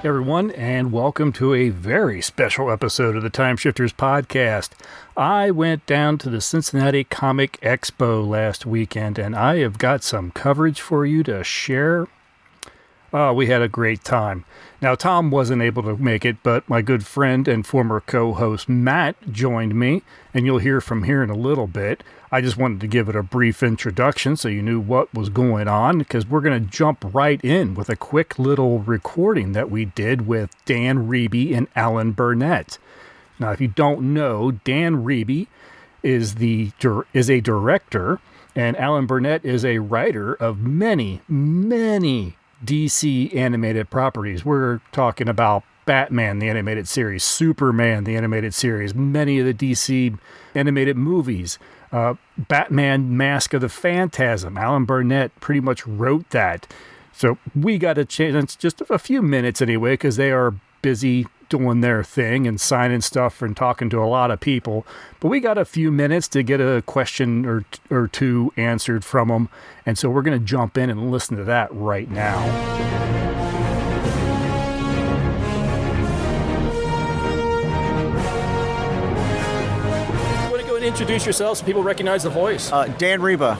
Everyone, and welcome to a very special episode of the Time Shifters podcast. I went down to the Cincinnati Comic Expo last weekend, and I have got some coverage for you to share. Oh, we had a great time. Now, Tom wasn't able to make it, but my good friend and former co-host Matt joined me, and you'll hear from here in a little bit. I just wanted to give it a brief introduction so you knew what was going on, because we're going to jump right in with a quick little recording that we did with Dan Reby and Alan Burnett. Now, if you don't know, Dan Reby is a director, and Alan Burnett is a writer of many DC animated properties. We're talking about Batman, the animated series, Superman, the animated series, many of the DC animated movies, Batman Mask of the Phantasm. Alan Burnett pretty much wrote that. So we got a chance, just a few minutes anyway, because they are busy doing their thing and signing stuff and talking to a lot of people. But we got a few minutes to get a question or two answered from them. And so we're going to jump in and listen to that right now. Want to go and introduce yourselves so people recognize the voice? Dan Reba.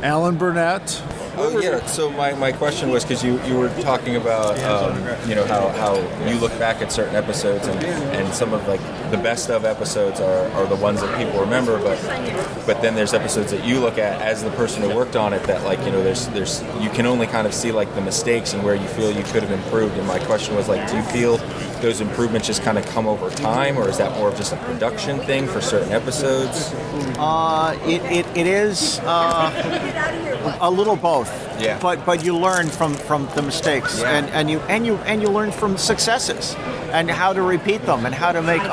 Alan Burnett. So my question was, because you were talking about how you look back at certain episodes and some of like the best of episodes are the ones that people remember, but then there's episodes that you look at as the person who worked on it that there's you can only kind of see like the mistakes and where you feel you could have improved. And my question was like, do you feel those improvements just kind of come over time, or is that more of just a production thing for certain episodes? It is a little both. Yeah. But you learn from the mistakes, Yeah. and you learn from successes and how to repeat them and how to make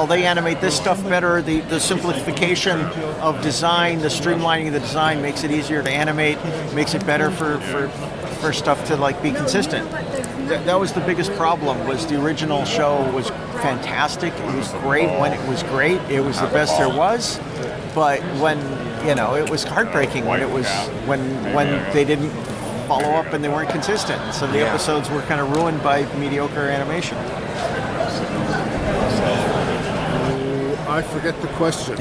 they animate this stuff better. The simplification of design, the streamlining of the design makes it easier to animate, makes it better for stuff to like be consistent. That was the biggest problem. Was the original show was fantastic. It was great when it was great. It was the best there was. But when it was heartbreaking when it was when they didn't follow up and they weren't consistent. And so the episodes were kind of ruined by mediocre animation. I forget the question.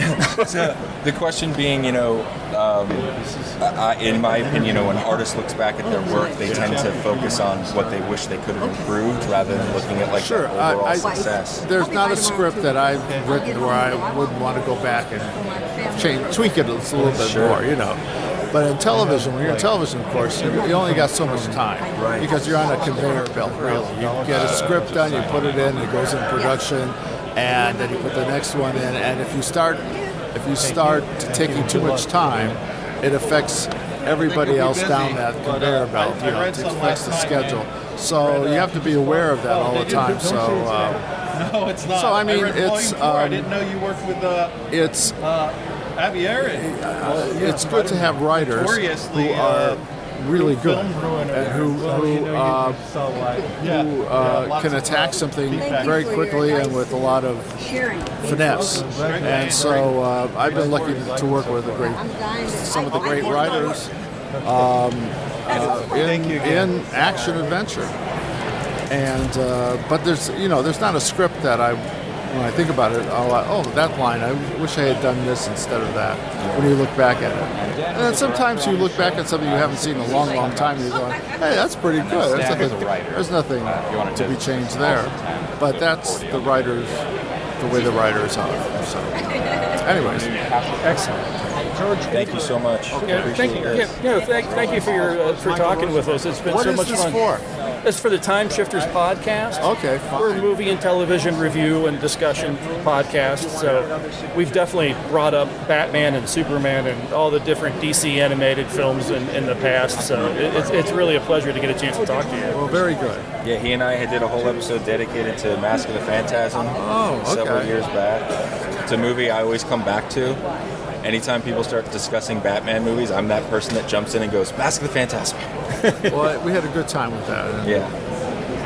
So the question being, in my opinion, when an artist looks back at their work, they tend to focus on what they wish they could have improved rather than looking at like Sure, the overall success. There's not a script that I've written where I wouldn't want to go back and tweak it a little bit more, But in television, when you're in television, of course, you only got so much time, Right. Because you're on a conveyor belt, really. You get a script done, you put it in, it goes in production, and then you put the next one in. And if you start taking too much time, it affects everybody else down that conveyor belt. It affects the schedule. So you have to be aware of that all the time. So. No, it's not. So I mean, it's. I didn't know you worked with. It's. Javier. It's good to have writers who are really good and who can attack something very quickly and with a lot of finesse. And so I've been lucky to work with some of the great writers in action adventure. And but there's not a script that when I think about it, that line, I wish I had done this instead of that, when you look back at it. And then sometimes you look back at something you haven't seen in a long, long time, and you're going, hey, that's pretty good. There's nothing to be changed there. But that's the way the writers are. So, anyways. Excellent. George, Thank you so much. Thank you for talking with us. It's been so much fun. What is this for? It's for the Time Shifters podcast. Okay, fine. We're a movie and television review and discussion podcast, so we've definitely brought up Batman and Superman and all the different DC animated films in the past, so it's really a pleasure to get a chance to talk to you. Well, very good. Yeah, he and I did a whole episode dedicated to Mask of the Phantasm several years back. It's a movie I always come back to. Anytime people start discussing Batman movies, I'm that person that jumps in and goes, Mask of the Phantasm. Well, we had a good time with that.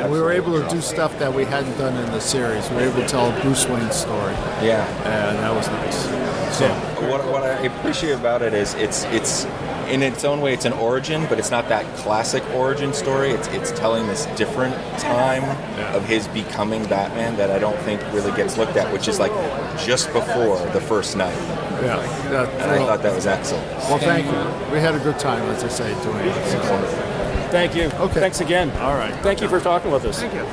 And we were able to do stuff that we hadn't done in the series. We were able to tell Bruce Wayne's story. Yeah. And that was nice. So What I appreciate about it is it's in its own way, it's an origin, but it's not that classic origin story. It's telling this different time of his becoming Batman that I don't think really gets looked at, which is like just before the first night. yeah, And I thought that was excellent. well, thank you. We had a good time, as I say, doing it. So. Thank you. Okay. Thanks again. All right. Thank you for talking with us. Thank you.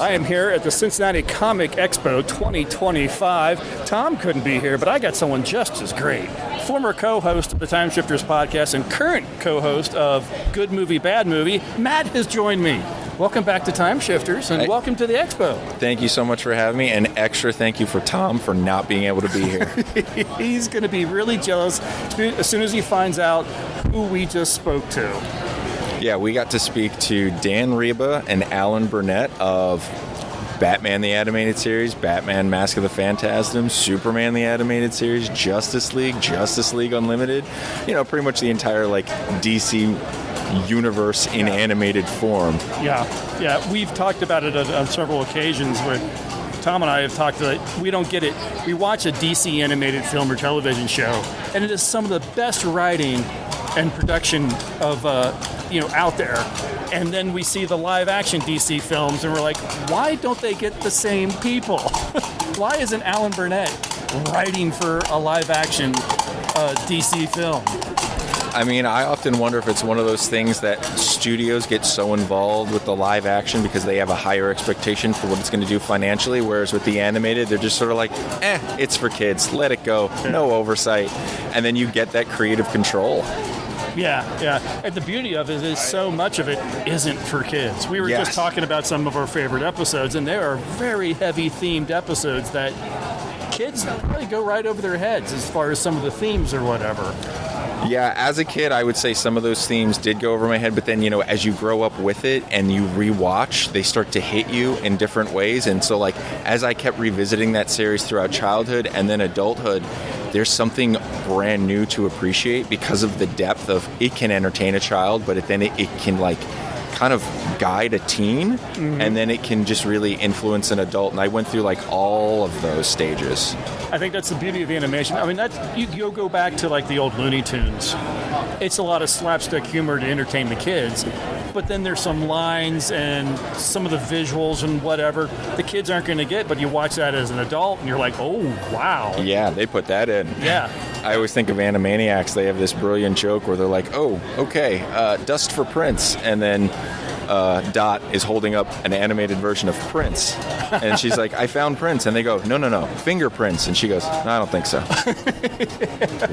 I am here at the Cincinnati Comic Expo 2025. Tom couldn't be here, but I got someone just as great. Former co-host of the Time Shifters podcast and current co-host of Good Movie, Bad Movie, Matt has joined me. Welcome back to Time Shifters, and welcome to the Expo. Thank you so much for having me, and extra thank you for Tom for not being able to be here. He's going to be really jealous as soon as he finds out who we just spoke to. Yeah, we got to speak to Dan Reba and Alan Burnett of Batman the Animated Series, Batman Mask of the Phantasm, Superman the Animated Series, Justice League Unlimited. You know, pretty much the entire like DC universe in animated form. Yeah, we've talked about it on several occasions where Tom and I have talked that we don't get it. We watch a DC animated film or television show, and it is some of the best writing and production of out there. And then we see the live action DC films, and we're like, why don't they get the same people? Why isn't Alan Burnett writing for a live action DC film? I mean, I often wonder if it's one of those things that studios get so involved with the live action because they have a higher expectation for what it's going to do financially, whereas with the animated, they're just sort of like, it's for kids, let it go, no oversight. And then you get that creative control. Yeah. And the beauty of it is so much of it isn't for kids. We were just talking about some of our favorite episodes, and there are very heavy themed episodes that kids probably go right over their heads as far as some of the themes or whatever. Yeah, as a kid, I would say some of those themes did go over my head, but then, as you grow up with it and you rewatch, they start to hit you in different ways. And so, like, as I kept revisiting that series throughout childhood and then adulthood, there's something brand new to appreciate because of the depth of it can entertain a child, but then it can, like, kind of guide a teen, and then it can just really influence an adult. And I went through, like, all of those stages. I think that's the beauty of animation. I mean, you'll go back to like the old Looney Tunes. It's a lot of slapstick humor to entertain the kids, but then there's some lines and some of the visuals and whatever the kids aren't going to get, but you watch that as an adult and you're like, oh, wow. Yeah, they put that in. Yeah. I always think of Animaniacs. They have this brilliant joke where they're like, oh, okay, dust for Prince. And then Dot is holding up an animated version of Prince. And she's like, I found Prince. And they go, no, fingerprints. And she goes, no, I don't think so.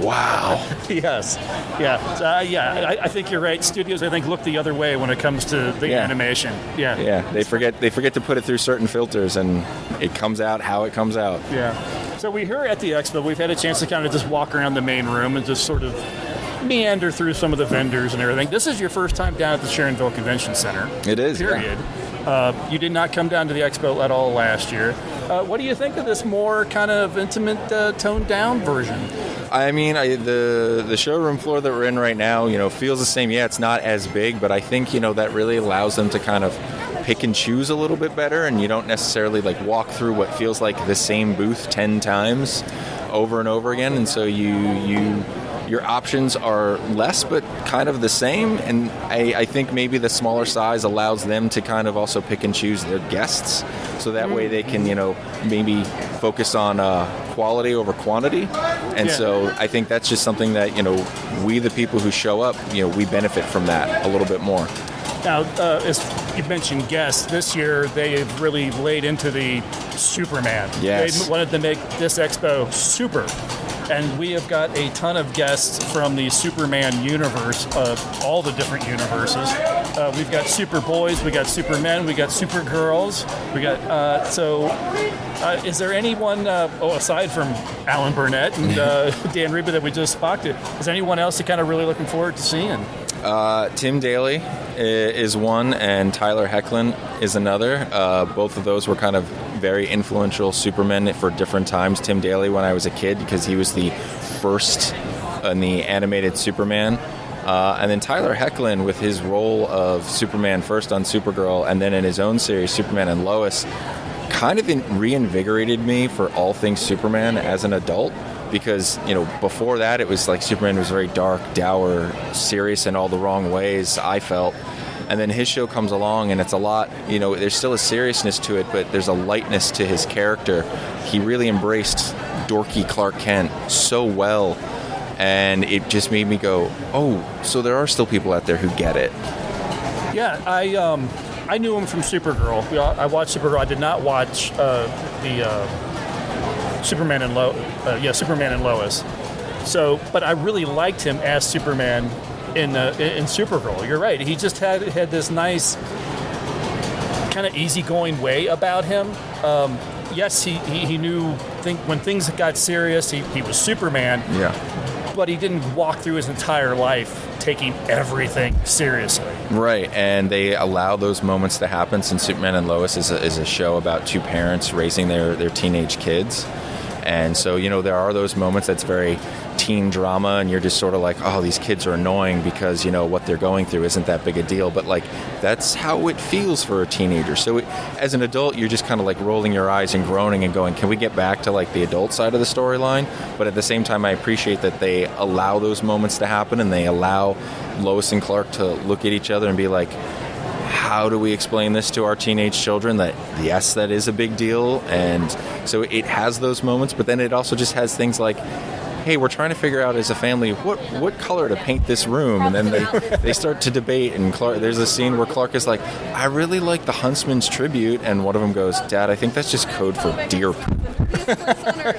Wow. Yes. Yeah. I think you're right. Studios, I think, look the other way when it comes to the animation. Yeah. Yeah. They forget to put it through certain filters, and it comes out how it comes out. Yeah. So we're here at the Expo. We've had a chance to kind of just walk around the main room and just sort of meander through some of the vendors and everything. This is your first time down at the Sharonville Convention Center. It is. Period. Yeah. You did not come down to the Expo at all last year. What do you think of this more kind of intimate, toned down version? I mean, the showroom floor that we're in right now, feels the same. Yeah, it's not as big, but I think, that really allows them to kind of pick and choose a little bit better, and you don't necessarily like walk through what feels like the same booth 10 times over and over again. And so your options are less but kind of the same, and I think maybe the smaller size allows them to kind of also pick and choose their guests, so that way they can maybe focus on quality over quantity. And so I think that's just something that we, the people who show up, we benefit from that a little bit more. Now, as you mentioned guests, this year they've really laid into the Superman. Yes. They wanted to make this expo super. And we have got a ton of guests from the Superman universe, all the different universes. We've got Superboys, we got Supermen, we got Supergirls. We got is there anyone aside from Alan Burnett and Dan Reba that we just spoke to? Is there anyone else you're kind of really looking forward to seeing? Tim Daly is one, and Tyler Hoechlin is another. Both of those were kind of very influential Supermen for different times. Tim Daly when I was a kid, because he was the first in the animated Superman. And then Tyler Hoechlin, with his role of Superman first on Supergirl and then in his own series, Superman and Lois, kind of reinvigorated me for all things Superman as an adult. Because, before that, it was like Superman was very dark, dour, serious in all the wrong ways, I felt. And then his show comes along, and it's a lot, there's still a seriousness to it, but there's a lightness to his character. He really embraced dorky Clark Kent so well, and it just made me go, oh, so there are still people out there who get it. Yeah, I knew him from Supergirl. I watched Supergirl. I did not watch Superman and Lois. So, but I really liked him as Superman in Supergirl. You're right. He just had this nice, kind of easygoing way about him. Yes, he knew when things got serious, he was Superman. Yeah. But he didn't walk through his entire life taking everything seriously. Right, and they allow those moments to happen, since Superman and Lois is a show about two parents raising their teenage kids. And so, there are those moments that's very teen drama, and you're just sort of like, oh, these kids are annoying because, what they're going through isn't that big a deal. But, that's how it feels for a teenager. So as an adult, you're just kind of like rolling your eyes and groaning and going, can we get back to, the adult side of the storyline? But at the same time, I appreciate that they allow those moments to happen, and they allow Lois and Clark to look at each other and be like, how do we explain this to our teenage children that, yes, that is a big deal? And so it has those moments, but then it also just has things like, hey, we're trying to figure out as a family what color to paint this room. And then they start to debate, and there's a scene where Clark is like, I really like the Huntsman's tribute. And one of them goes, Dad, I think that's just code for deer poop.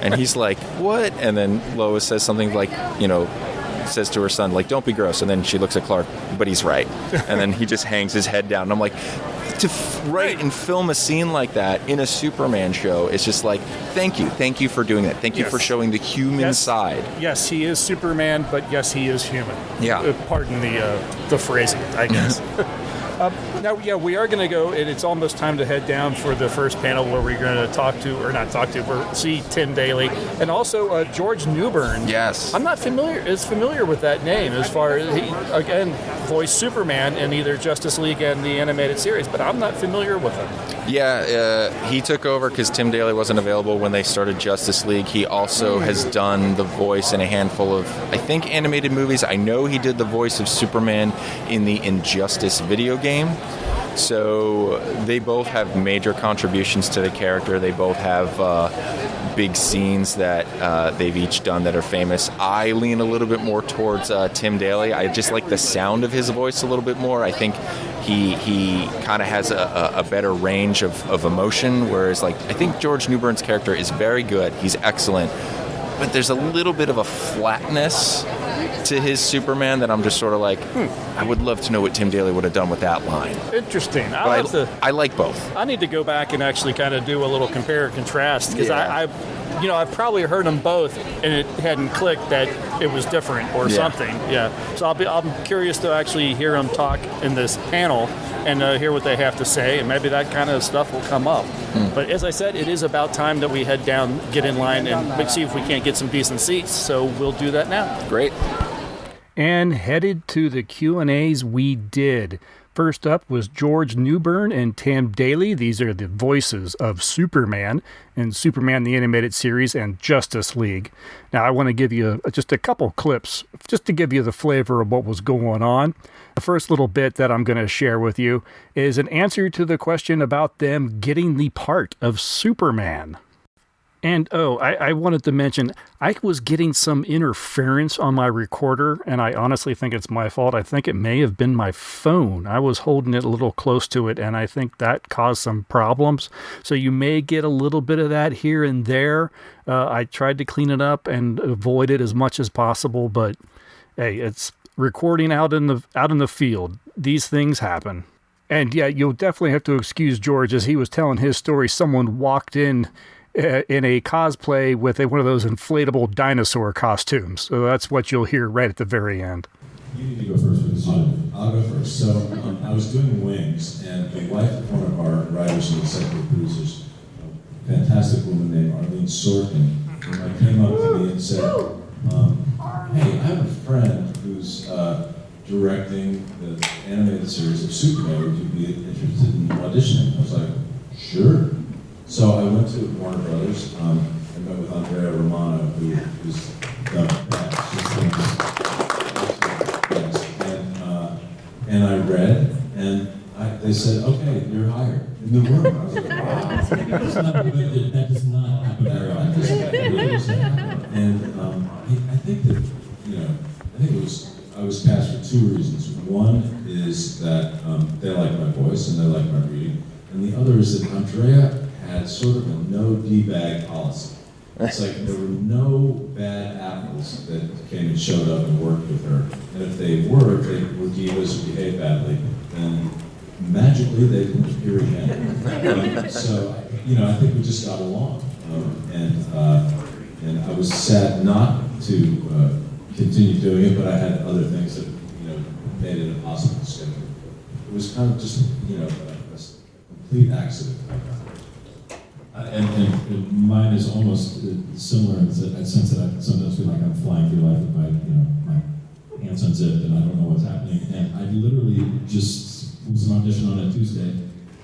And he's like, what? And then Lois says something like, says to her son, don't be gross. And then she looks at Clark, but he's right. And then he just hangs his head down. And I'm like, to write and film a scene like that in a Superman show, it's just like, thank you for doing that. Thank you for showing the human side. Yes, he is Superman, but yes, he is human. Yeah. Pardon the phrasing, I guess. Now, we are going to go, and it's almost time to head down for the first panel where we're going to see Tim Daly, and also George Newbern. Yes. I'm not familiar with that name, as far as he, again, voiced Superman in either Justice League and the animated series, but I'm not familiar with him. Yeah, he took over because Tim Daly wasn't available when they started Justice League. He also has done the voice in a handful of, I think, animated movies. I know he did the voice of Superman in the Injustice video game. So they both have major contributions to the character. They both have big scenes that they've each done that are famous. I lean a little bit more towards Tim Daly. I just like the sound of his voice a little bit more. I think he kind of has a better range of emotion, whereas I think George Newbern's character is very good. He's excellent. But there's a little bit of a flatness to his Superman that I'm just sort of like, I would love to know what Tim Daly would have done with that line. Interesting. I like both. I need to go back and actually kind of do a little compare and contrast, because I've probably heard them both, and it hadn't clicked that it was different or something. Yeah. So I'm curious to actually hear them talk in this panel and hear what they have to say, and maybe that kind of stuff will come up. But as I said, it is about time that we head down, get in line, and see if we can't get some decent seats. So we'll do that now. Great. And headed to the Q&As we did. First up was George Newbern and Tim Daly. These are the voices of Superman in Superman the Animated Series and Justice League. Now, I want to give you just a couple clips just to give you the flavor of what was going on. The first little bit that I'm going to share with you is an answer to the question about them getting the part of Superman. And, I wanted to mention, I was getting some interference on my recorder, and I honestly think it's my fault. I think it may have been my phone. I was holding it a little close to it, and I think that caused some problems. So you may get a little bit of that here and there. I tried to clean it up and avoid it as much as possible, but, hey, it's recording out in the field. These things happen. And, yeah, you'll definitely have to excuse George. As he was telling his story, someone walked in a cosplay with one of those inflatable dinosaur costumes. So that's what you'll hear right at the very end. You need to go first because I'll go first. So I was doing Wings, and the wife of one of our writers and executive producers, a fantastic woman named Arlene Sorkin, came up to me and said, hey, I have a friend who's directing the animated series of Superman. Would you be interested in auditioning? I was like, sure. So I went to Warner Brothers. I met with Andrea Romano, who's done that. She's done this. And I read, and they said, okay, you're hired in the room. I was like, wow. That does not happen very often. And I think that, I was cast for two reasons. One is that they like my voice and they like my reading. And the other is that Andrea had sort of a no D-bag policy. It's like there were no bad apples that came and showed up and worked with her. And if they were divas who behaved badly, then magically they didn't appear again. So, I think we just got along. And I was sad not to continue doing it, but I had other things that, made it impossible to schedule. It was kind of just, a complete accident. And mine is almost similar in the sense that I sometimes feel like I'm flying through life with my pants unzipped and I don't know what's happening. And I literally just was an audition on a Tuesday,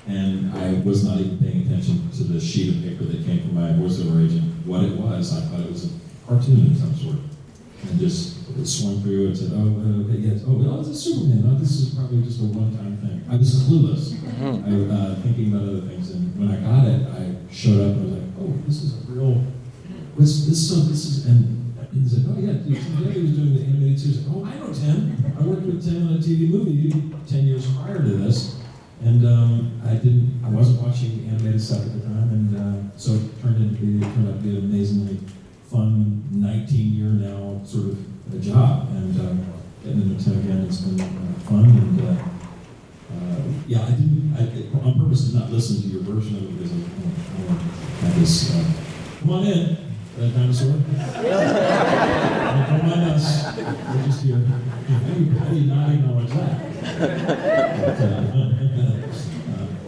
and I was not even paying attention to the sheet of paper that came from my voiceover agent. What it was, I thought it was a cartoon of some sort, and just swung through and said, "Oh, okay, yes. Oh, it's a Superman. Oh, this is probably just a one-time thing." I was clueless, thinking about other things, and when I got it, I showed up and I was like, "Oh, this is a real. This is." And he said, "Oh yeah, Tim Daly was doing the animated series." Oh, I know Tim. I worked with Tim on a TV movie 10 years prior to this, and I wasn't watching animated stuff at the time, and so it turned out to be an amazingly fun 19-year now sort of a job, and getting into Tim again has been fun, and I on purpose did not listen to your version of it because I had this, come on in, dinosaur. Come on us, we're just here. How do you not acknowledge that?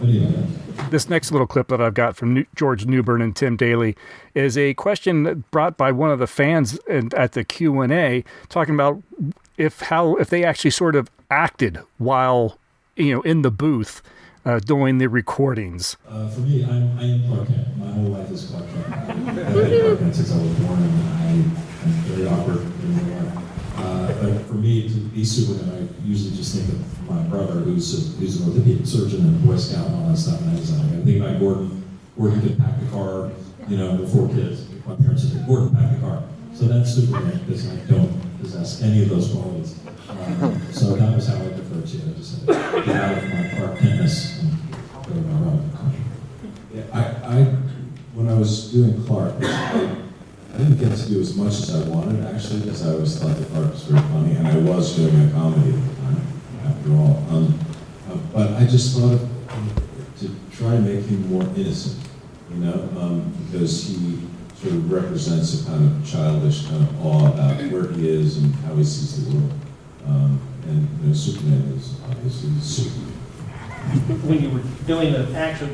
But anyway. This next little clip that I've got from George Newbern and Tim Daly is a question brought by one of the fans at the Q&A, talking about if they actually sort of acted while in the booth doing the recordings. For me, I am Clark Kent. My whole life is Clark Kent. I've been Clark Kent since I was born, and I'm very awkward in my life. But for me, to be Superman, I usually just think of my brother, who's an orthopedic surgeon and a Boy Scout and all that stuff. And I think about Gordon. Gordon could pack the car, with 4 kids. My parents said, Gordon, pack the car. So that's Superman, because I don't possess any of those qualities. So that was how I differentiated. I just said, get out of my Clark Kentness and go to my Robin. Yeah, when I was doing Clark, I didn't get to do as much as I wanted, actually, because I always thought the part was very funny, and I was doing a comedy at the time, after all. But I just thought to try to make him more innocent, because he sort of represents a kind of childish kind of awe about where he is and how he sees the world. And Superman is obviously Superman. When you were doing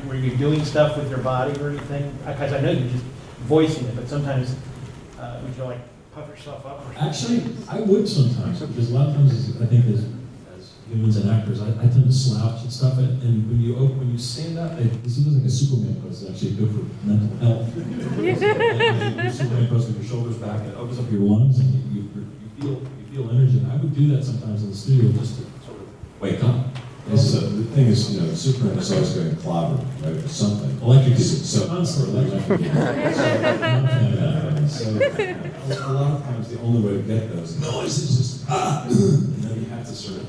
were you doing stuff with your body or anything? Because I know you're just voicing it, but sometimes would you puff yourself up? Or Actually, I would sometimes, because a lot of times I think as humans and actors, I tend to slouch and stuff, and when you stand up, this isn't like a Superman pose, it's actually good for mental health. You Superman pose with your shoulders back, and it opens up your lungs, and you feel energy, and I would do that sometimes in the studio just to sort of wake up. So the thing is, Superman is always getting clobbered, right, or something. Electrocuted. So Constantly. So a lot of times the only way to get those noises is just and then you have to sort of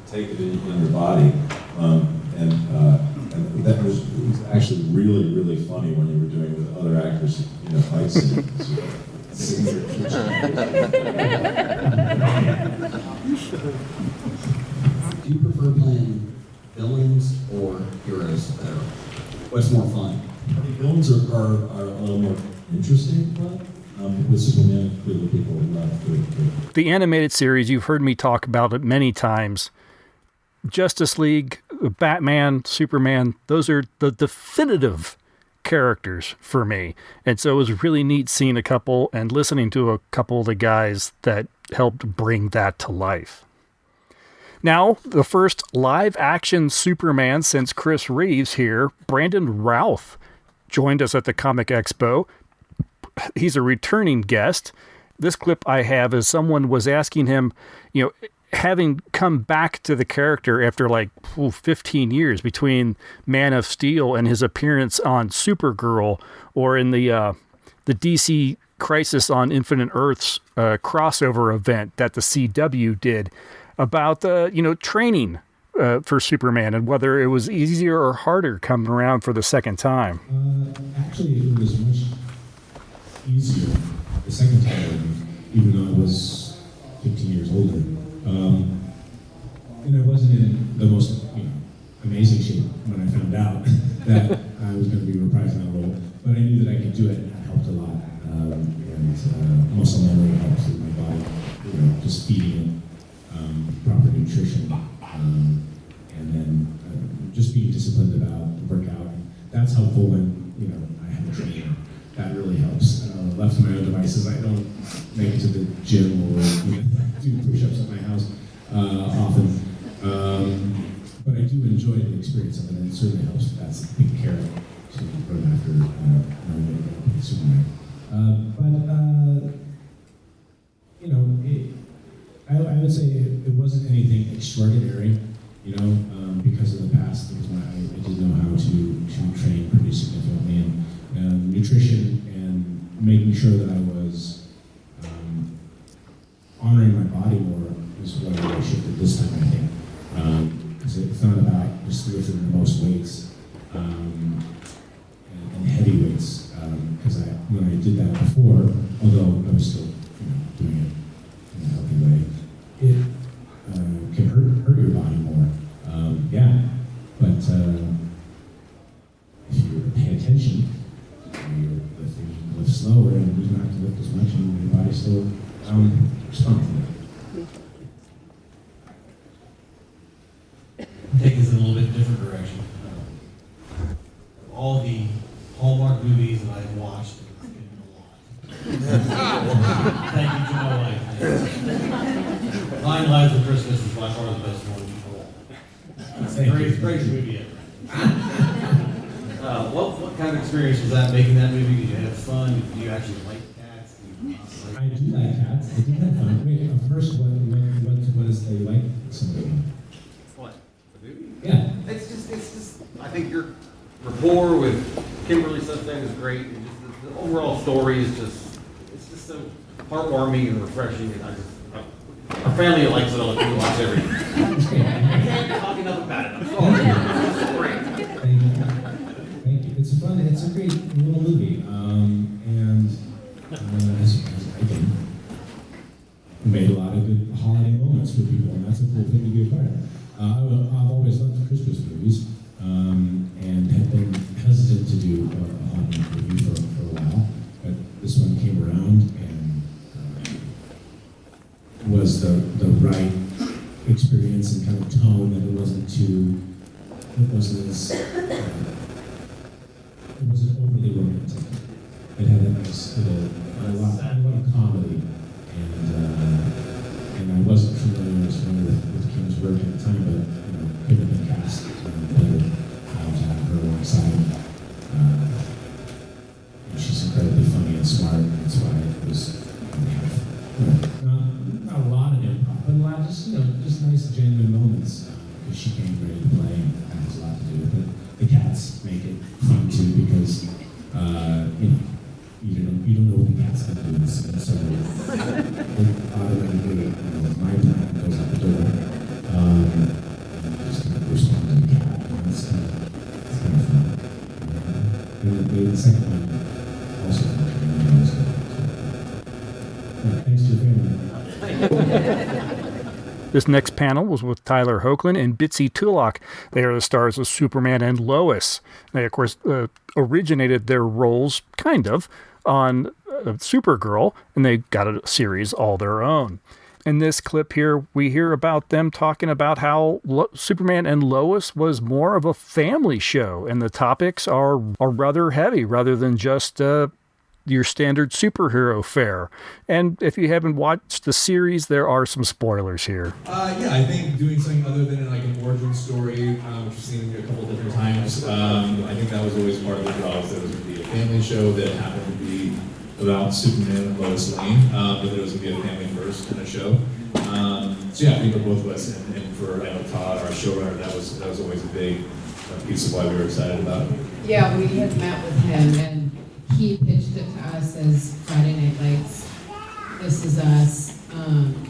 take it in your body, and that was actually really, really funny when you were doing it with other actors, fight scenes. Do you prefer playing villains or heroes better? What's more fun? I think villains are a little more interesting to play. With Superman, clearly people love to. The animated series, you've heard me talk about it many times. Justice League, Batman, Superman, those are the definitive characters for me. And so it was really neat seeing a couple and listening to a couple of the guys that helped bring that to life. Now, the first live-action Superman since Chris Reeves here, Brandon Routh, joined us at the Comic Expo. He's a returning guest. This clip I have is someone was asking him, having come back to the character after 15 years between Man of Steel and his appearance on Supergirl, or in the DC Crisis on Infinite Earths crossover event that the CW did, about training for Superman and whether it was easier or harder coming around for the second time. Actually, it was much easier the second time, even though I was 15 years older. And I wasn't in the most amazing shape when I found out that I was going to be reprising that role, but I knew that I could do it, and that helped a lot. And muscle memory helps with my body, just feeding it proper nutrition, and then just being disciplined about workout. That's helpful when I have a trainer. That really helps. Left to my own devices, I don't make it to the gym or do push-ups at my house often. But I do enjoy the experience of it, and it certainly helps. That's a big carrot to run after Superman. I would say it wasn't anything extraordinary, because of the past. Because I did know how to train pretty significantly, and nutrition and making sure that I was honoring my body more is what I shifted this time, I think. Because it's not about just lifting the most weights and heavy weights. Because when I did that before, although I was still doing it in a healthy way, it can hurt your body more. But if you pay attention, you're lift slower, and you don't have to lift as much, and your body still responds to that. Take this in a little bit different direction. All the Hallmark movies that I've watched, it's been a lot. Thank you to my wife. 9 Lives of Christmas is by far the best one of all. It's the greatest movie ever. What kind of experience was that making that movie? Did you have fun? Did you actually like cats? I do like cats. I do have fun. Wait, first, what is they like somebody? What? The movie? Yeah. It's just. I think your rapport with Kimberly Sutton is great. And just the overall story is it's just so heartwarming and refreshing. And our family likes it all. We watch everything. I can't talk enough about it. I'm sorry. It's great. Thank you. It's fun. It's a great little movie. And as I think, we made a lot of good holiday moments for people, and that's a cool thing to be a part of. I've always loved Christmas movies, and have been hesitant to do a holiday movie for a while, but this one came around and was the right experience and kind of tone, that it wasn't overly romantic. It had a nice little, a lot of comedy, and I wasn't familiar with Kim's work at the time, but could have been cast better to have her alongside. And she's incredibly funny and smart, and that's why it was not a lot of improv, but a lot of just nice genuine moments. Because she came ready to play, and that has a lot to do with it. The cats make it fun too, because you don't know what the cat's going to do in the scene, so automatically my plan goes out the door. Just kind of respond to the cat, and it's kind of fun. And the second one also thanks to your family. This next panel was with Tyler Hoechlin and Bitsy Tulloch. They are the stars of Superman and Lois. They, of course, originated their roles, kind of, on Supergirl, and they got a series all their own. In this clip here, we hear about them talking about how Superman and Lois was more of a family show, and the topics are rather heavy, rather than just your standard superhero fare. And if you haven't watched the series, there are some spoilers here. Yeah, I think doing something other than like an origin story, which we've seen a couple different times, I think that was always part of the draw, was that it was going to be a family show that happened to be about Superman and Lois Lane, but that it was going to be a family first kind of show. So yeah, I think for both of us and for Todd, our showrunner, that was always a big piece of why we were excited about it. Yeah, we had met with him and he pitched it to us as Friday Night Lights, This Is Us,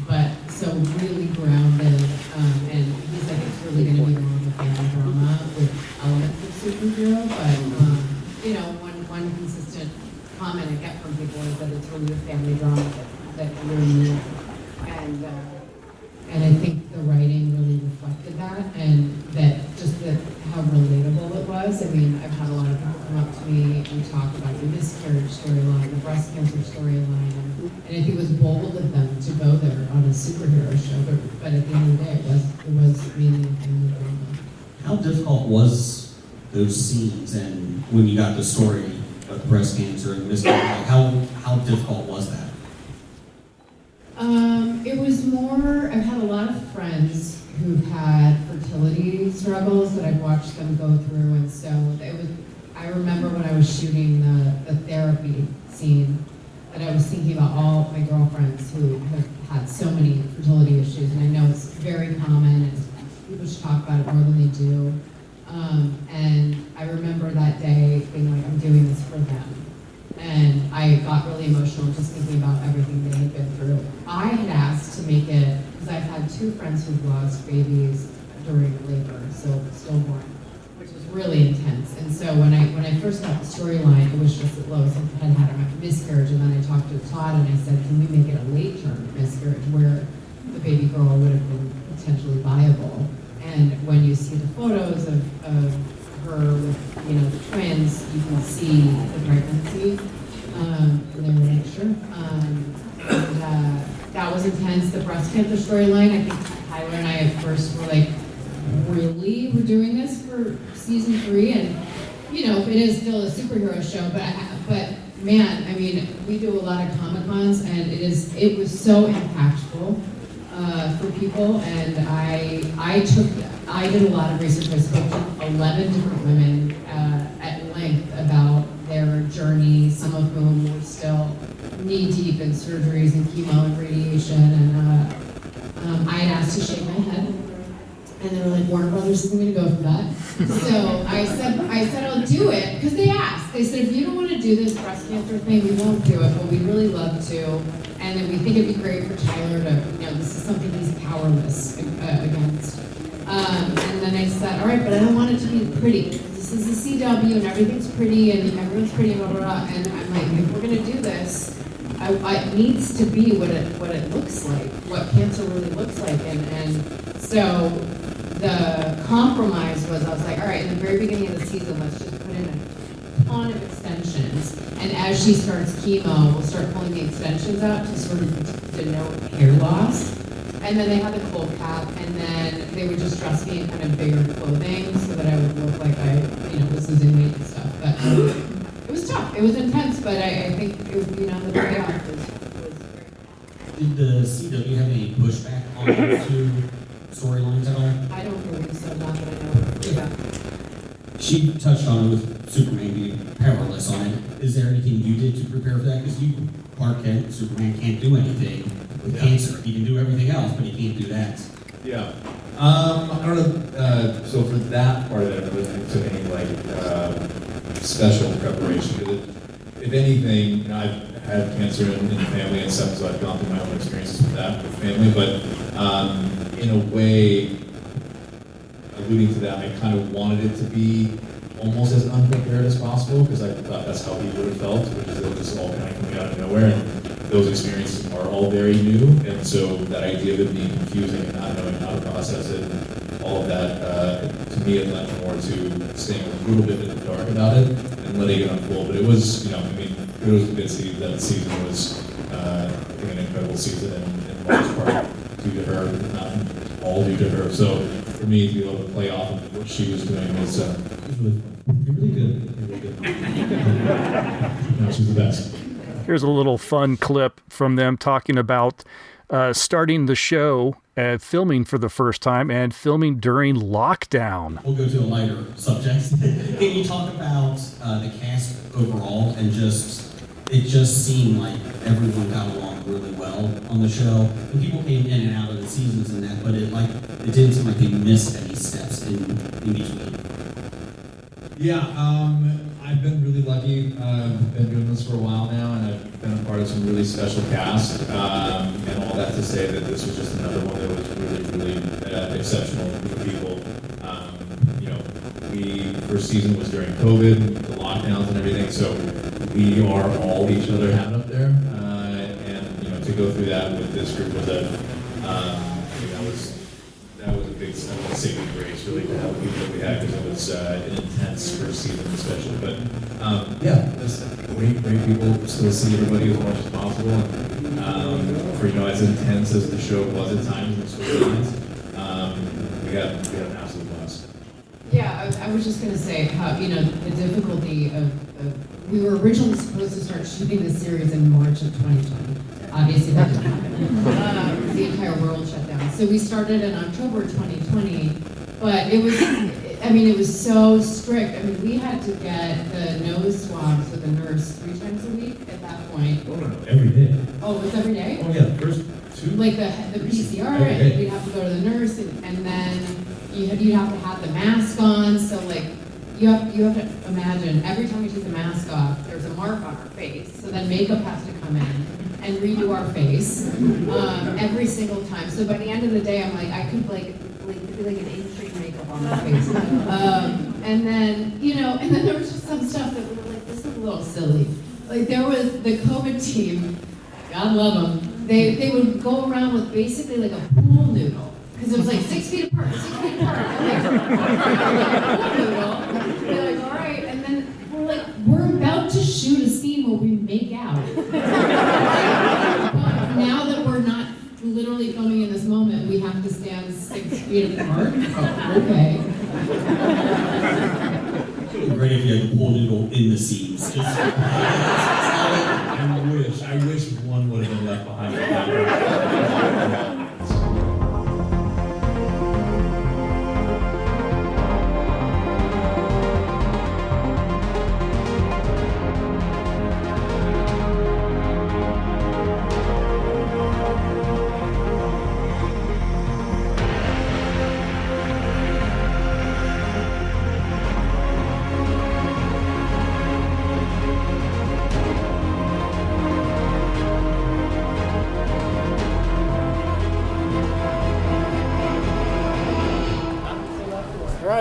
but so really grounded, and he's like, it's really going to be more of a family drama with elements of superhero, but you know, one consistent comment I get from people is that it's really a family drama that really need, and I think the writing really reflected that, and that just how relatable it was. I mean, I've had a lot of people come up to me and talk about the miscarriage storyline, the breast cancer storyline, and I think it was bold of them to go there on a superhero show, but at the end of the day, it was really a family drama. How difficult was those scenes, and when you got the story of breast cancer and miscarriage, how difficult was that? It was more, I've had a lot of friends who've had fertility struggles that I've watched them go through, and so I remember when I was shooting the therapy scene, that I was thinking about all my girlfriends who have had so many fertility issues, and I know it's very common, and people should talk about it more than they do, and I remember that day being like, I'm doing this for them. And I got really emotional just thinking about everything they had been through. I had asked to make it, because I've had two friends who've lost babies during labor, so stillborn, which was really intense. And so when I first got the storyline, it was just that Lois had had a miscarriage, and then I talked to Todd and I said, can we make it a late-term miscarriage where the baby girl would have been potentially viable? And when you see the photos of her with, the twins, you can see the pregnancy, and they were like, sure. And that was intense. The breast cancer storyline, I think Tyler and I at first were like, really? We're doing this for season 3? And, it is still a superhero show, but man, I mean, we do a lot of Comic-Cons, and it was so impactful for people, and I did a lot of research. I spoke to 11 different women at length about their journey, some of whom were still knee-deep in surgeries and chemo and radiation, and I had asked to shake my head, and they were like, Warner Brothers isn't going to go for that. So I said I'll do it, because they asked. They said, if you don't want to do this breast cancer thing, we won't do it, but we'd really love to, and then we think it'd be great for Tyler to, this is something he's powerless against. And then I said, all right, but I don't want it to be pretty. This is the CW, and everything's pretty, and everyone's pretty, blah, blah, blah. And I'm like, if we're going to do this, it needs to be what it looks like, what cancer really looks like. And so the compromise was, I was like, all right, in the very beginning of the season, let's just put in a ton of extensions. And as she starts chemo, we'll start pulling the extensions out to sort of denote hair loss. And then they had the cold cap, and then they would just dress me in kind of bigger clothing so that I would look like I, was losing weight and stuff. But it was tough. It was intense, but I think it was, the payoff was great. Did the CW have any pushback on those two storylines at all? I don't believe so, not that I know of. Yeah. She touched on it with Superman being powerless on it. Is there anything you did to prepare for that? Because Clark Kent, Superman can't do anything with cancer. He can do everything else, but he can't do that. Yeah. I don't know. So for that part of it, I don't think took any special preparation. If anything, I've had cancer in the family and stuff, so I've gone through my own experiences with that with family. But in a way, alluding to that, I kind of wanted it to be almost as unprepared as possible, because I thought that's how he would have felt, which is that this is all kind of coming out of nowhere, and those experiences are all very new, and so that idea of it being confusing and not knowing how to process it, and all of that, to me, it lent more to staying a little bit in the dark about it and letting it unfold. But it was, kudos to Bitsy. That season was, I think, an incredible season, in large part due to her, not all due to her. So for me to be able to play off of what she was doing was really fun. You're really good. You're really good. No, she's the best. Here's a little fun clip from them talking about starting the show, filming for the first time, and filming during lockdown. We'll go to a lighter subject. Can you talk about the cast overall and it just seemed like everyone got along really well on the show. And people came in and out of the seasons and that, but it didn't seem like they missed any steps in between. Yeah, I've been really lucky. I've been doing this for a while now, and I've been a part of some really special cast. And all that to say that this was just another one that was really, really exceptional group of people. First season was during COVID, the lockdowns and everything, so we are all each other had up there. And to go through that with this group was that was a big saving grace, really, to have the people that we had, because it was an intense first season especially. But just great people, still see everybody as much as possible. And for as intense as the show was at times and storylines, we had an absolute blast. Yeah, I was just going to say how, the difficulty of, we were originally supposed to start shooting this series in March of 2020. Obviously that didn't happen. The entire world shut down. So we started in October 2020, but it was so strict. We had to get the nose swabs with a nurse 3 times a week at that point. Oh, no, every day. Oh, it was every day? Oh, yeah, first 2. Like the PCR, and we'd have to go to the nurse, and then you'd have to have the mask on, so you have to imagine every time we take the mask off, there's a mark on our face, so then makeup has to come in and redo our face every single time. So by the end of the day, I'm like, I could do like an 8-string makeup on my face. And then there was just some stuff that we were like, this is a little silly. Like there was the COVID team, God love them, they would go around with basically like a pool noodle. Because it was like 6 feet apart, 6 feet apart. They're like, all right, and then we're about to shoot a scene where we make out. But now that we're not literally filming in this moment, we have to stand 6 feet apart. Oh, okay. It would be great if you had the pool noodle in the scenes. I wish one would have been left behind.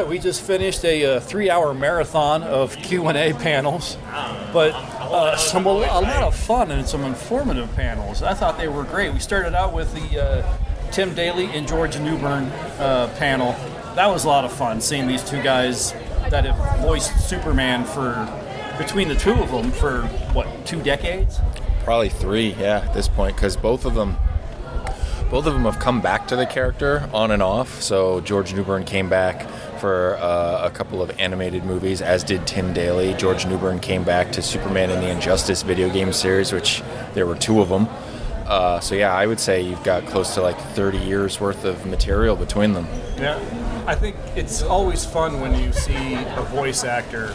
We just finished a 3-hour marathon of Q&A panels, but a lot of fun and some informative panels. I thought they were great. We started out with the Tim Daly and George Newbern panel. That was a lot of fun, seeing these two guys that have voiced Superman between the two of them for, 2 decades? Probably 3, at this point, because both of them have come back to the character on and off. So George Newbern came back for a couple of animated movies, as did Tim Daly. George Newbern came back to Superman in the Injustice video game series, which there were 2 of them. I would say you've got close to 30 years worth of material between them. Yeah, I think it's always fun when you see a voice actor,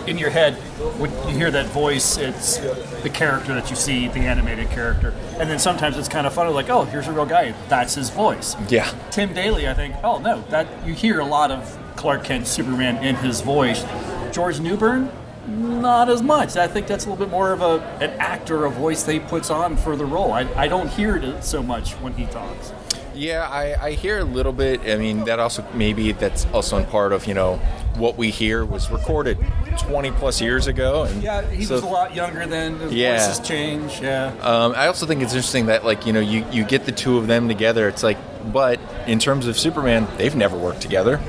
in your head, when you hear that voice, it's the character that you see, the animated character. And then sometimes it's kind of funny, like, oh, here's a real guy, that's his voice. Yeah. Tim Daly, I think, oh no, that you hear a lot of Clark Kent, Superman in his voice. George Newbern, not as much. I think that's a little bit more of an actor, a voice they puts on for the role. I don't hear it so much when he talks. Yeah, I hear a little bit. That's also in part of, what we hear was recorded 20 plus years ago. And he was a lot younger then. His voices changed, I also think it's interesting that, you get the 2 of them together. It's but in terms of Superman, they've never worked together.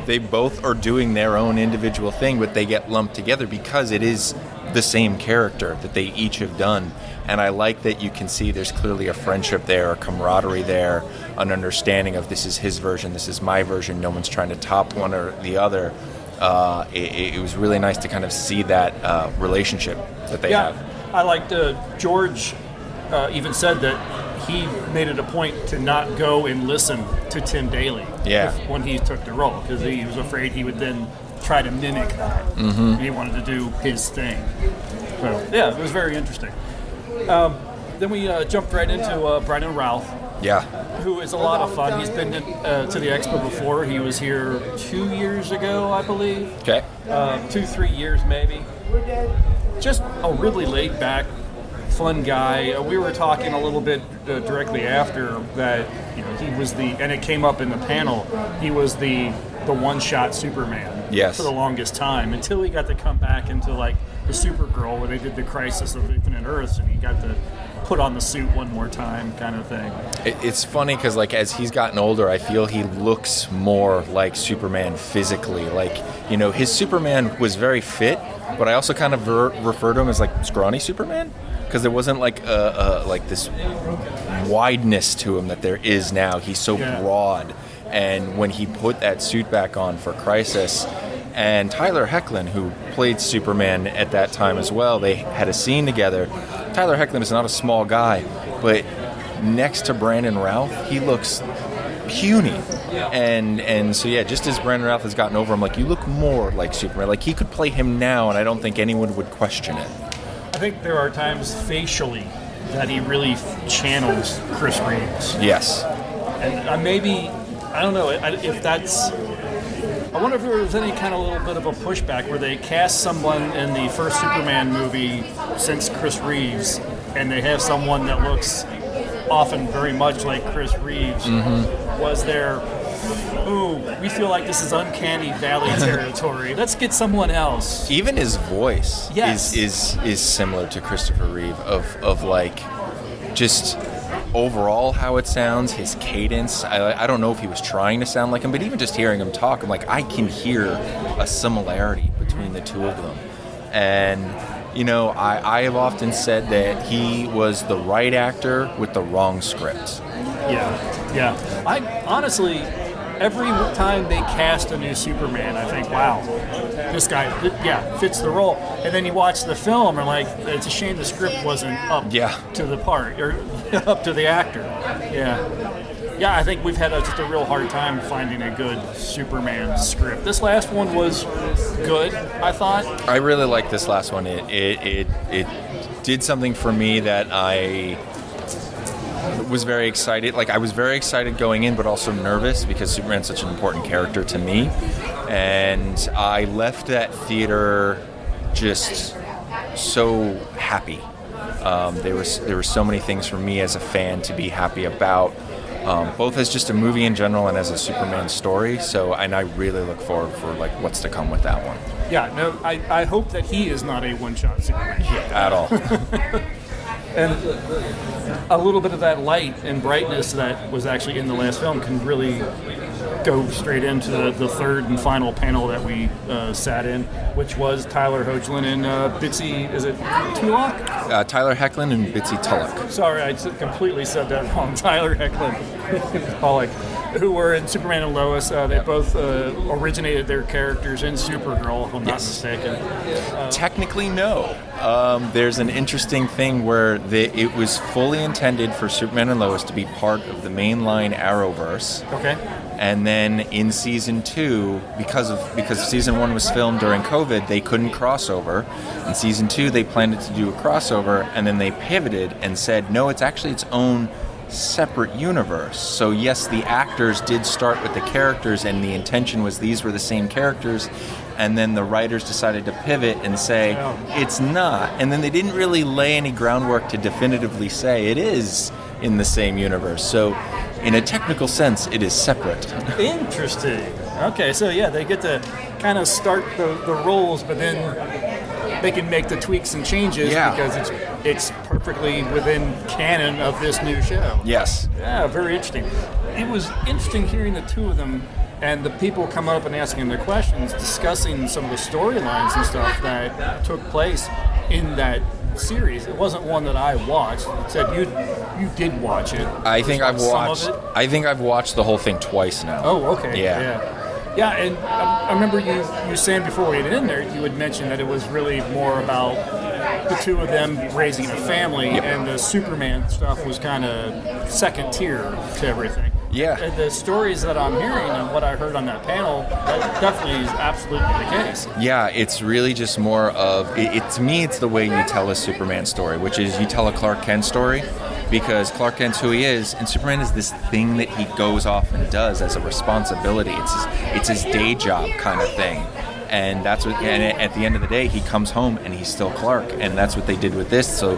They both are doing their own individual thing, but they get lumped together because it is the same character that they each have done. And I like that you can see there's clearly a friendship there, a camaraderie there, an understanding of this is his version, this is my version, no one's trying to top one or the other. It was really nice to kind of see that relationship that they have. I liked George even said that he made it a point to not go and listen to Tim Daly when he took the role, because he was afraid he would then try to mimic that. Mm-hmm. He wanted to do his thing. So, yeah, it was very interesting. Then we jumped right into Brandon Routh, who is a lot of fun. He's been to the Expo before. He was here 2 years ago, I believe. Okay. 2-3 years maybe. Just a really laid-back, fun guy. We were talking a little bit directly after that, he was and it came up in the panel, he was the one-shot Superman for the longest time, until he got to come back into like the Supergirl when they did the Crisis of Infinite Earths, and he got to put on the suit one more time kind of thing. It's funny because like as he's gotten older, I feel he looks more like Superman physically. Like, his Superman was very fit, but I also kind of refer to him as like scrawny Superman, because there wasn't like like this wideness to him that there is now. He's so broad. And when he put that suit back on for Crisis, and Tyler Hoechlin, who played Superman at that time as well, they had a scene together. Tyler Hoechlin is not a small guy, but next to Brandon Routh, he looks puny. And so, just as Brandon Routh has gotten over him, like, you look more like Superman. Like, he could play him now, and I don't think anyone would question it. I think there are times facially that he really channels Chris Reeves. Yes. And maybe, I don't know, if that's... I wonder if there was any kind of little bit of a pushback where they cast someone in the first Superman movie since Chris Reeves, and they have someone that looks often very much like Chris Reeves. Mm-hmm. Was there, we feel like this is uncanny valley territory. Let's get someone else. Even his voice is similar to Christopher Reeve of like just overall how it sounds, his cadence. I don't know if he was trying to sound like him, but even just hearing him talk, I'm like, I can hear a similarity between the two of them. And, I have often said that he was the right actor with the wrong script. Yeah. I honestly, every time they cast a new Superman, I think, wow, this guy, fits the role. And then you watch the film and like, it's a shame the script wasn't up to the part, or up to the actor. Yeah, I think we've had just a real hard time finding a good Superman script. This last one was good, I thought. I really like this last one. It did something for me that I was very excited. Like, I was very excited going in, but also nervous because Superman's such an important character to me. And I left that theater just so happy. There were so many things for me as a fan to be happy about, both as just a movie in general and as a Superman story. So, and I really look forward for like what's to come with that one. Yeah, no, I hope that he is not a one-shot Superman. At all. And a little bit of that light and brightness that was actually in the last film can really go straight into the third and final panel that we sat in, which was Tyler Hoechlin and Bitsy, is it Tulloch? Tyler Hoechlin and Bitsy Tulloch. Sorry, I completely said that wrong. Tyler Hoechlin and Tulloch, who were in Superman and Lois. They both originated their characters in Supergirl, if I'm not mistaken. Technically, no. There's an interesting thing where it was fully intended for Superman and Lois to be part of the mainline Arrowverse. Okay. And then in season 2, because season 1 was filmed during COVID, they couldn't cross over. In season 2, they planned to do a crossover, and then they pivoted and said, no, it's actually its own separate universe. So yes, the actors did start with the characters, and the intention was these were the same characters, and then the writers decided to pivot and say it's not, and then they didn't really lay any groundwork to definitively say it is in the same universe. So in a technical sense, it is separate. Interesting. Okay, so yeah, they get to kind of start the roles, but then they can make the tweaks and changes because it's perfectly within canon of this new show. Yes. Yeah, very interesting. It was interesting hearing the two of them and the people coming up and asking their questions, discussing some of the storylines and stuff that took place in that series. It wasn't one that I watched. It said you did watch it. I think I've watched the whole thing twice now. Oh, okay. Yeah, and I remember you saying before we went in there, you had mentioned that it was really more about the two of them raising a family, and the Superman stuff was kind of second tier to everything. Yeah. The stories that I'm hearing and what I heard on that panel, that definitely is absolutely the case. Yeah, it's really just more of, to me, it's the way you tell a Superman story, which is you tell a Clark Kent story, because Clark Kent's who he is, and Superman is this thing that he goes off and does as a responsibility. It's his day job kind of thing. And that's what. And at the end of the day, he comes home and he's still Clark, and that's what they did with this. So,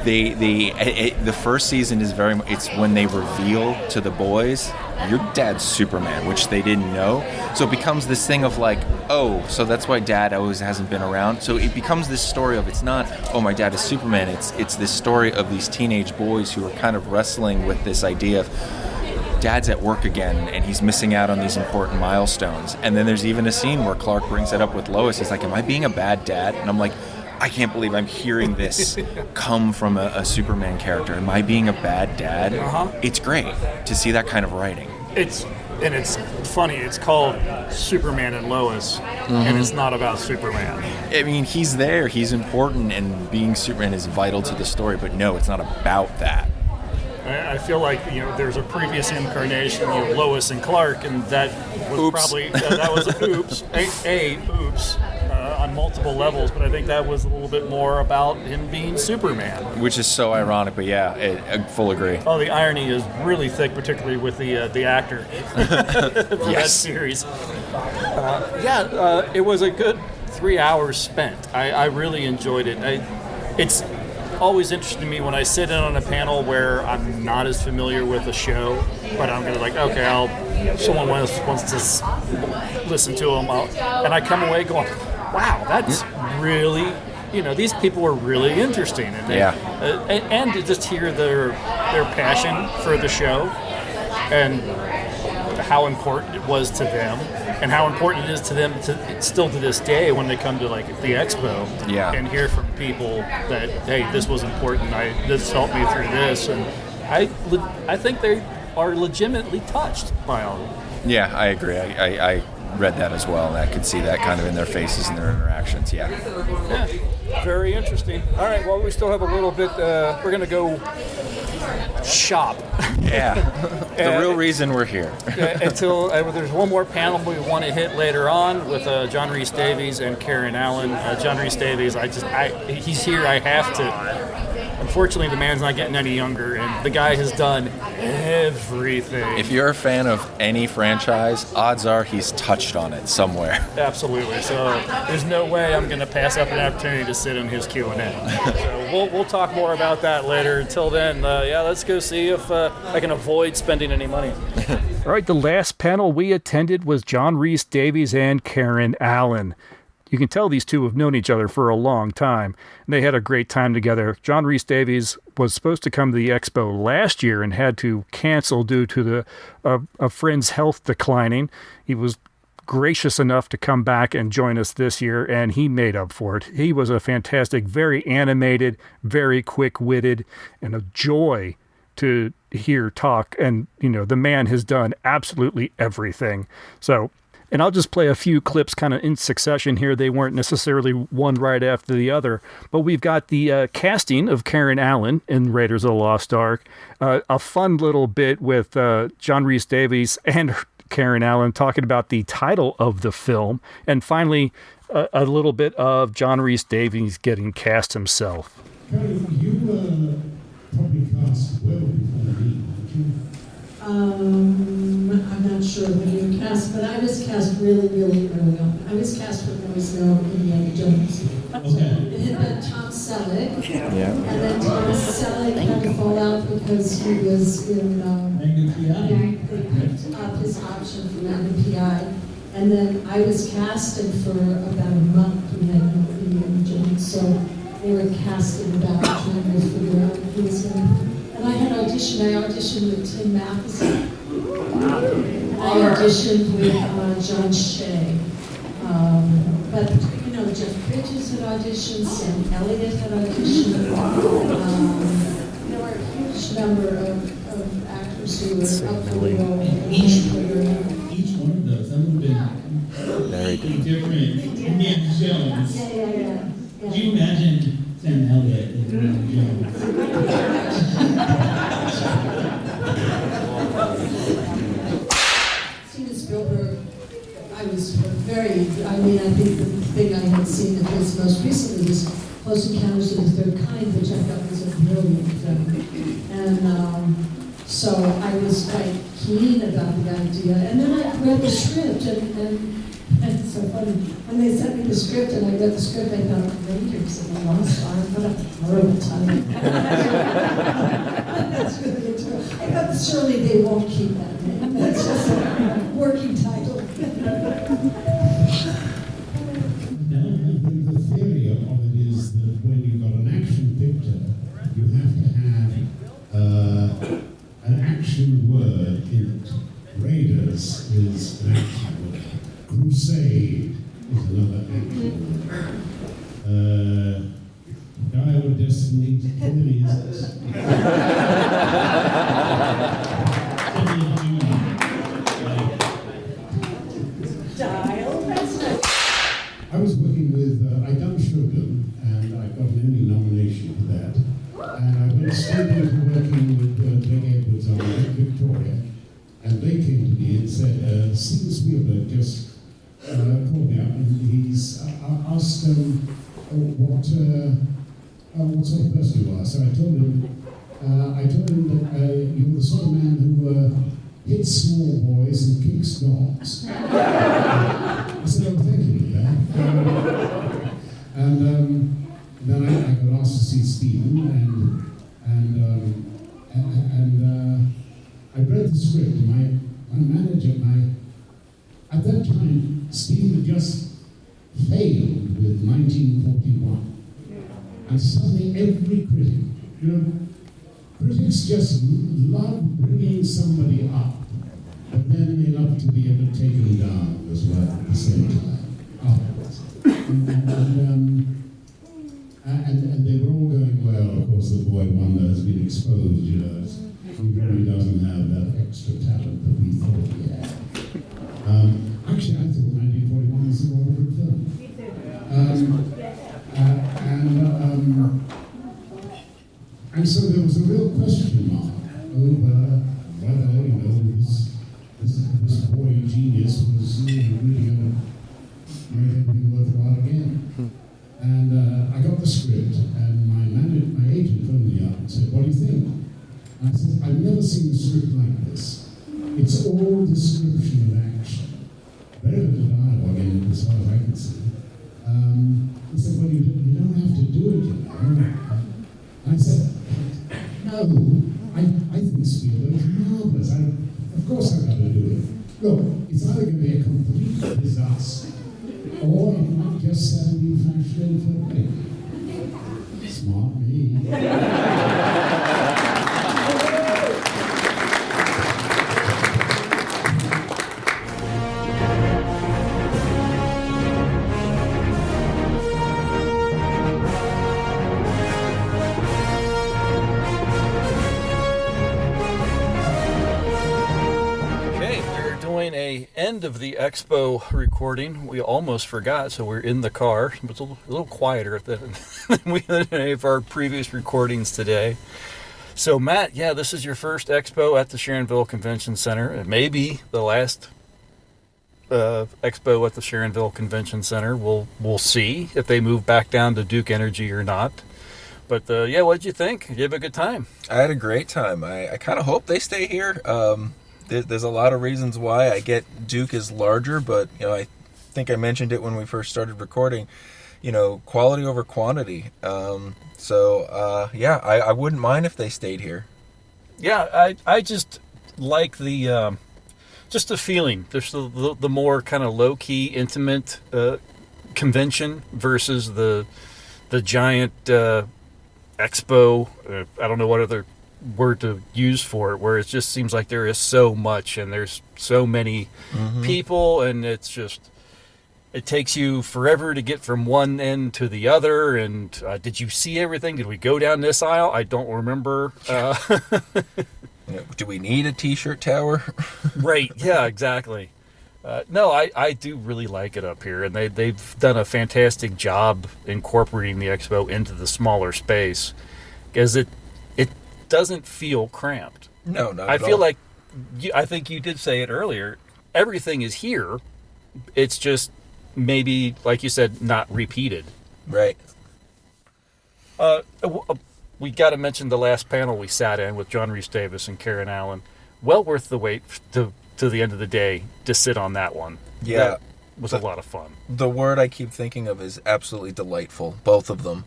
the first season is very. It's when they reveal to the boys, your dad's Superman, which they didn't know. So it becomes this thing of like, oh, so that's why Dad always hasn't been around. So it becomes this story of, it's not, oh, my dad is Superman. It's this story of these teenage boys who are kind of wrestling with this idea of, Dad's at work again, and he's missing out on these important milestones. And then there's even a scene where Clark brings it up with Lois. He's like, am I being a bad dad? And I'm like, I can't believe I'm hearing this come from a Superman character. Am I being a bad dad? It's great to see that kind of writing. It's funny. It's called Superman and Lois, and it's not about Superman. I mean, he's there. He's important, and being Superman is vital to the story. But no, it's not about that. I feel like, there's a previous incarnation, Lois and Clark, and that was probably that was oops on multiple levels. But I think that was a little bit more about him being Superman, which is so ironic. But yeah, I full agree. Oh, the irony is really thick, particularly with the actor for that series. It was a good 3 hours spent. I really enjoyed it. It's always interesting to me when I sit in on a panel where I'm not as familiar with the show, but I'm gonna someone wants to listen to them, and I come away going, wow, that's really, these people are really interesting, and to just hear their passion for the show and how important it was to them, and how important it is to them still to this day when they come to the Expo and hear from people that, hey, this was important, this helped me through this, and I think they are legitimately touched by all of it. Yeah, I agree. I read that as well, and I could see that kind of in their faces and their interactions. Yeah, very interesting. All right, well, we still have a little bit. We're going to go shop. Yeah, the real reason we're here. Until there's one more panel we want to hit later on with John Rhys Davies and Karen Allen. John Rhys Davies, he's here. I have to. Unfortunately, the man's not getting any younger, and the guy has done everything. If you're a fan of any franchise, odds are he's touched on it somewhere. Absolutely. So there's no way I'm going to pass up an opportunity to sit in his Q&A. So we'll talk more about that later. Until then, let's go see if I can avoid spending any money. All right, the last panel we attended was John Rhys Davies and Karen Allen. You can tell these two have known each other for a long time, and they had a great time together. John Rhys Davies was supposed to come to the Expo last year and had to cancel due to a friend's health declining. He was gracious enough to come back and join us this year, and he made up for it. He was a fantastic, very animated, very quick-witted, and a joy to hear talk. And, the man has done absolutely everything. And I'll just play a few clips kind of in succession here. They weren't necessarily one right after the other. But we've got the casting of Karen Allen in Raiders of the Lost Ark. A fun little bit with John Rhys Davies and Karen Allen talking about the title of the film. And finally, a little bit of John Rhys Davies getting cast himself. Karen, you probably cast well before me, didn't you? I'm not sure when you were cast, but I was cast really, really early on. I was cast when there was no Indiana Jones. It had been Tom Selleck, and then Tom Selleck had to fall out because he was in, they picked up his option from NPI, and then I was casting for about a month. We had no Indiana Jones, so they were casting about trying to figure out who was going to. And I had auditioned. I auditioned with Tim Matheson. I auditioned with John Shea. But, Jeff Bridges had auditioned, Sam Elliott had auditioned. There were a huge number of actors who were up for the role. Each one of those, that would have been very different. Indiana Jones. Yeah. Could you imagine Sam Elliott and Indiana Steven Spielberg, I think the thing I had seen of his most recently was Close Encounters of the Third Kind, which I thought was a brilliant film. And so I was quite keen about the idea. And then I read the script, and it's so funny. When they sent me the script and I read the script, I thought, Rangers of the Lost Ark, what a horrible title. That's really true. I thought surely they won't keep that name. That's just a working title. The theory of it is that when you've got an action picture, you have to have an action word in it. Raiders is an action word. Crusade is another action word. Dial of Destiny clearly is. Dial, that's not. I was working with, I'd done Shogun, and I got an Emmy nomination for that. And I went straight into working with Greg Edwards on Victoria, and they came to me and said, Steven Spielberg just called me up, and he's asked what sort of person you are. So I told him that you're the sort of man who hits small boys and kicks dogs. I said, oh, thank you for that. And then I got asked to see Stephen, and I read the script. My manager, at that time, Stephen had just failed with 1941. And suddenly every critic, critics just love bringing somebody up, but then they love to be able to take them down as well at the same time. Afterwards. And they were all going, well, of course, the boy wonder has been exposed, he really doesn't have that extra talent that we thought he had. Actually, I thought 1941 was a rather good film. And so there was a real question mark over whether, this boy genius was really going to make everything worthwhile again. And I got the script, and my agent phoned me up and said, what do you think? And I said, I've never seen a script like this. It's all description of action. Very little dialogue in it, as far as I can see. He said, well, you don't have to do it, And I said, no, I think Spielberg is marvelous. Of course I've got to do it. Look, it's either going to be a complete disaster, or it might just set a new fashion for me. Smart me. End of the Expo recording. We almost forgot, so we're in the car. It was a little quieter than any of our previous recordings today. So Matt, yeah, this is your first Expo at the Sharonville Convention Center. It may be the last Expo at the Sharonville Convention Center. We'll see if they move back down to Duke Energy or not. But yeah, what did you think? Did you have a good time? I had a great time. I kind of hope they stay here. There's a lot of reasons why. I get Duke is larger, but I think I mentioned it when we first started recording. Quality over quantity. Yeah, I wouldn't mind if they stayed here. Yeah, I just like the just the feeling. There's the more kind of low key, intimate convention versus the giant expo. I don't know what other word to use for it, where it just seems like there is so much and there's so many people, and it's just, it takes you forever to get from one end to the other. And did you see everything? Did we go down this aisle? I don't remember. Do we need a t-shirt tower? Right, yeah, exactly. No, I do really like it up here, and they've done a fantastic job incorporating the expo into the smaller space, because it doesn't feel cramped. No, not I at feel all. like I think you did say it earlier. Everything is here. It's just maybe, like you said, not repeated. Right. We got to mention the last panel we sat in with John Rhys Davis and Karen Allen. Well worth the wait to the end of the day to sit on that one. Yeah. That was a lot of fun. The word I keep thinking of is absolutely delightful. Both of them.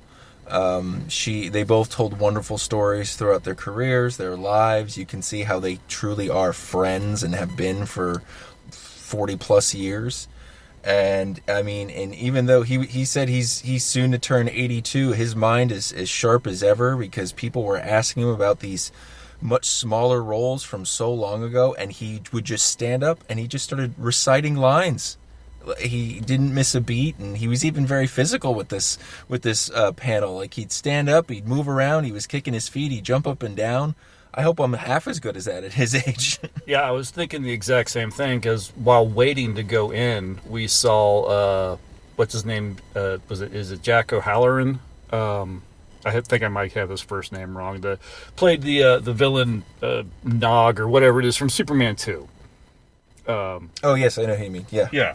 They both told wonderful stories throughout their careers, their lives. You can see how they truly are friends and have been for 40 plus years. And I mean, and even though he said he's soon to turn 82, his mind is as sharp as ever, because people were asking him about these much smaller roles from so long ago, and he would just stand up and he just started reciting lines. He didn't miss a beat, and he was even very physical with this panel. Like, he'd stand up, he'd move around, he was kicking his feet, he'd jump up and down. I hope I'm half as good as that at his age. Yeah, I was thinking the exact same thing, because while waiting to go in, we saw what's his name? Is it Jack O'Halloran? I think I might have his first name wrong. Played the villain Nog or whatever it is from Superman 2. Oh yes, I know who you mean. Yeah. Yeah.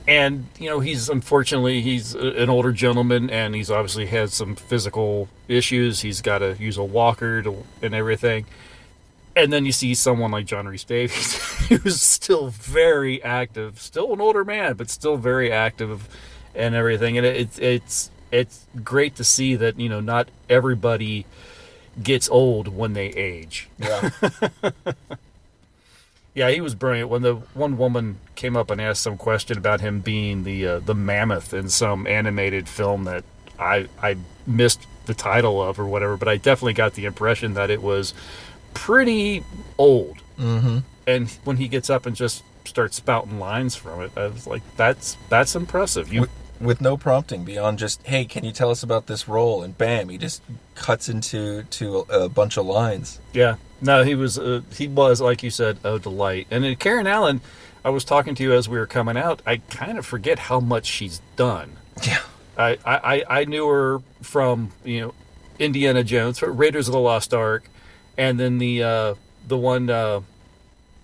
And, he's an older gentleman, and he's obviously had some physical issues. He's got to use a walker and everything. And then you see someone like John Rhys Davies, who's still very active, still an older man, but still very active and everything. And it's great to see that, not everybody gets old when they age. Yeah. Yeah, he was brilliant. When the one woman came up and asked some question about him being the mammoth in some animated film that I missed the title of or whatever, but I definitely got the impression that it was pretty old. Mm-hmm. And when he gets up and just starts spouting lines from it, I was like, that's impressive. With no prompting beyond just, hey, can you tell us about this role? And bam, he just cuts into a bunch of lines. Yeah. No, he was, like you said, a delight. And then Karen Allen, I was talking to you as we were coming out, I kind of forget how much she's done. Yeah. I knew her from, Indiana Jones, Raiders of the Lost Ark, and then the one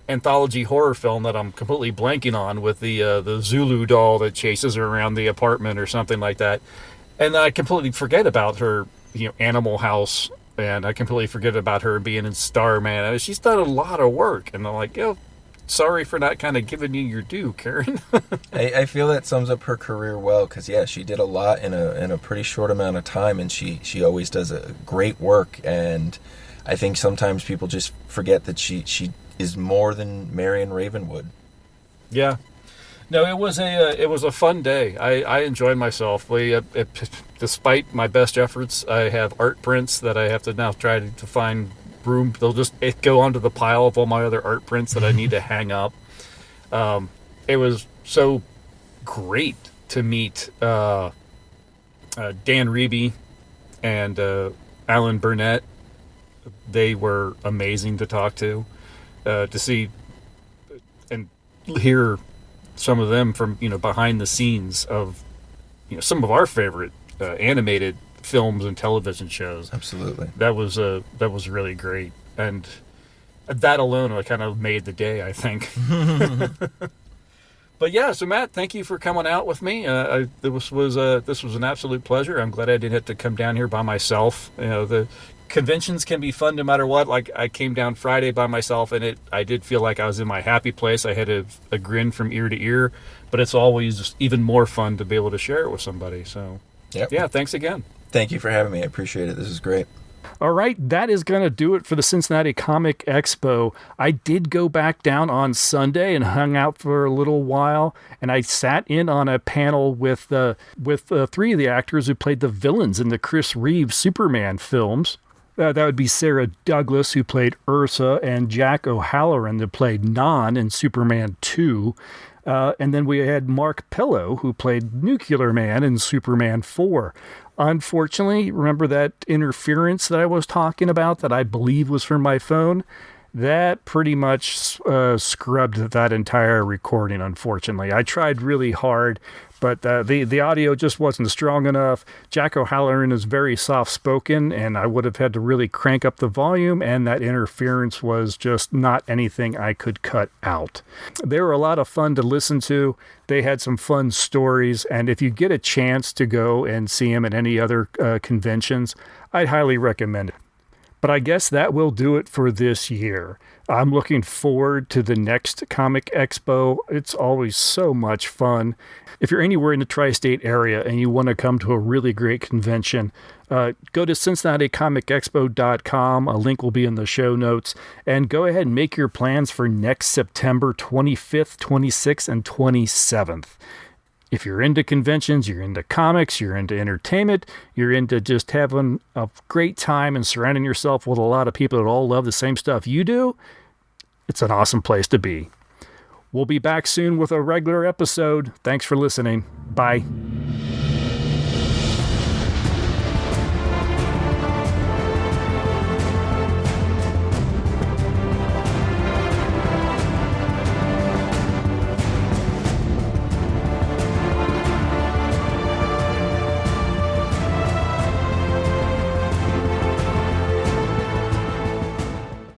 anthology horror film that I'm completely blanking on with the Zulu doll that chases her around the apartment or something like that. And I completely forget about her, Animal House, and I completely forget about her being in Starman. I mean, she's done a lot of work, and I'm like, sorry for not kind of giving you your due, Karen. I feel that sums up her career well, because she did a lot in a pretty short amount of time, and she always does a great work. And I think sometimes people just forget that she is more than Marion Ravenwood. Yeah. No, it was a fun day. I enjoyed myself. Despite my best efforts, I have art prints that I have to now try to find room. They'll just go onto the pile of all my other art prints that I need to hang up. It was so great to meet Dan Reby and Alan Burnett. They were amazing to talk to see and hear some of them from behind the scenes of some of our favorite animated films and television shows. Absolutely. That was really great, and that alone kind of made the day, I think. But yeah, so Matt, thank you for coming out with me. This was an absolute pleasure. I'm glad I didn't have to come down here by myself. The conventions can be fun no matter what. Like, I came down Friday by myself, and I did feel like I was in my happy place. I had a grin from ear to ear, but it's always even more fun to be able to share it with somebody. So, yep. Yeah, thanks again. Thank you for having me. I appreciate it. This is great. All right, that is going to do it for the Cincinnati Comic Expo. I did go back down on Sunday and hung out for a little while, and I sat in on a panel with three of the actors who played the villains in the Chris Reeve Superman films. That would be Sarah Douglas, who played Ursa, and Jack O'Halloran, that played Non in Superman 2. And then we had Mark Pillow, who played Nuclear Man in Superman 4. Unfortunately, remember that interference that I was talking about that I believe was from my phone? that pretty much scrubbed that entire recording, unfortunately. I tried really hard, but the audio just wasn't strong enough. Jack O'Halloran is very soft-spoken, and I would have had to really crank up the volume, and that interference was just not anything I could cut out. They were a lot of fun to listen to. They had some fun stories, and if you get a chance to go and see them at any other conventions, I'd highly recommend it. But I guess that will do it for this year. I'm looking forward to the next Comic Expo. It's always so much fun. If you're anywhere in the tri-state area and you want to come to a really great convention, go to CincinnatiComicExpo.com. A link will be in the show notes. And go ahead and make your plans for next September 25th, 26th, and 27th. If you're into conventions, you're into comics, you're into entertainment, you're into just having a great time and surrounding yourself with a lot of people that all love the same stuff you do, it's an awesome place to be. We'll be back soon with a regular episode. Thanks for listening. Bye.